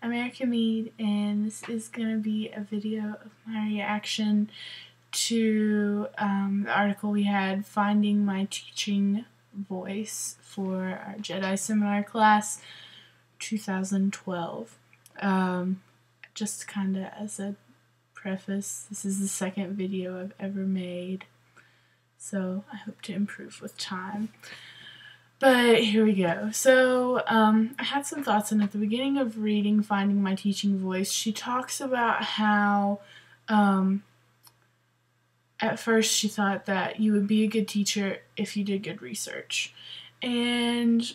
I'm Erica Mead, and this is going to be a video of my reaction to the article we had, Finding My Teaching Voice, for our GEDI seminar class 2012. Just kind of as a preface, this is the second video I've ever made, so I hope to improve with time. But here we go. So I had some thoughts, and at the beginning of reading Finding My Teaching Voice, she talks about how at first she thought that you would be a good teacher if you did good research. And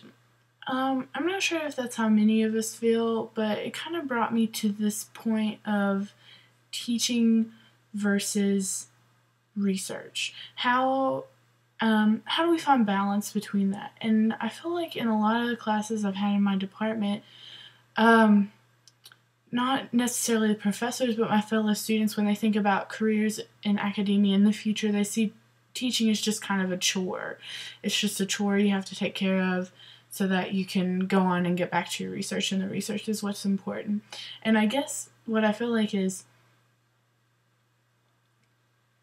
I'm not sure if that's how many of us feel, but it kind of brought me to this point of teaching versus research. How do we find balance between that? And I feel like in a lot of the classes I've had in my department, not necessarily the professors, but my fellow students, when they think about careers in academia in the future, they see teaching as just kind of a chore. It's just a chore you have to take care of so that you can go on and get back to your research, and the research is what's important. And I guess what I feel like is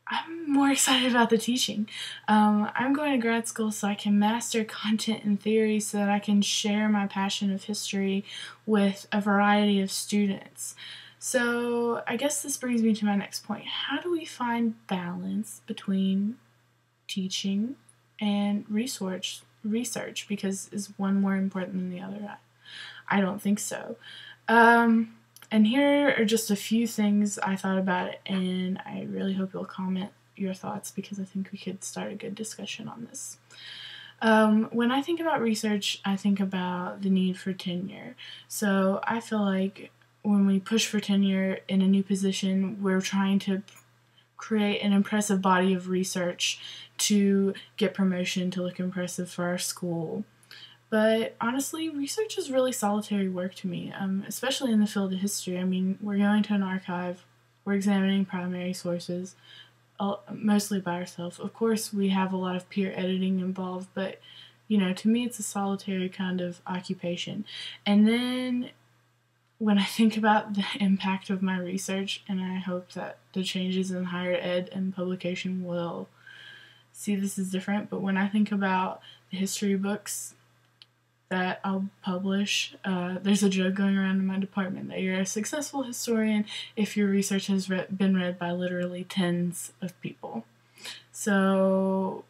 I'm more excited about the teaching. I'm going to grad school so I can master content and theory so that I can share my passion of history with a variety of students. So I guess this brings me to my next point. How do we find balance between teaching and research? Because is one more important than the other? I don't think so. And here are just a few things I thought about it, and I really hope you'll comment your thoughts because I think we could start a good discussion on this. When I think about research, I think about the need for tenure. So I feel like when we push for tenure in a new position, we're trying to create an impressive body of research to get promotion, to look impressive for our school. But honestly, research is really solitary work to me, especially in the field of history. I mean, we're going to an archive, we're examining primary sources, mostly by ourselves. Of course, we have a lot of peer editing involved, but, you know, to me it's a solitary kind of occupation. And then when I think about the impact of my research, and I hope that the changes in higher ed and publication will see this as different, but when I think about the history books that I'll publish, there's a joke going around in my department that you're a successful historian if your research has been read by literally tens of people. So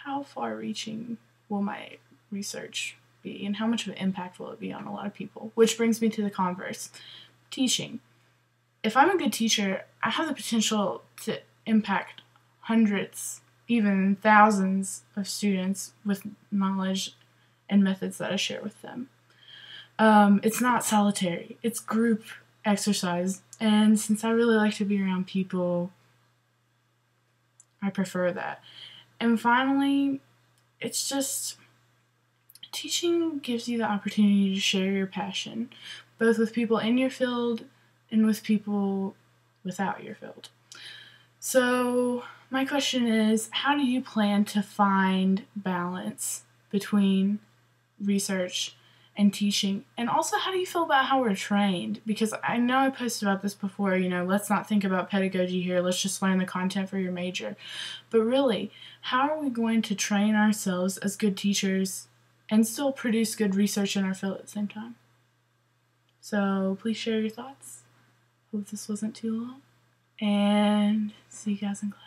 how far-reaching will my research be, and how much of an impact will it be on a lot of people? Which brings me to the converse, teaching. If I'm a good teacher, I have the potential to impact hundreds, even thousands of students with knowledge and methods that I share with them. It's not solitary, it's group exercise, and since I really like to be around people, I prefer that. And finally, it's just, teaching gives you the opportunity to share your passion, both with people in your field and with people without your field. So my question is, how do you plan to find balance between research and teaching? And also, how do you feel about how we're trained? Because I know I posted about this before, you know, let's not think about pedagogy here, let's just learn the content for your major. But really, how are we going to train ourselves as good teachers and still produce good research in our field at the same time? So please share your thoughts. Hope this wasn't too long, and see you guys in class.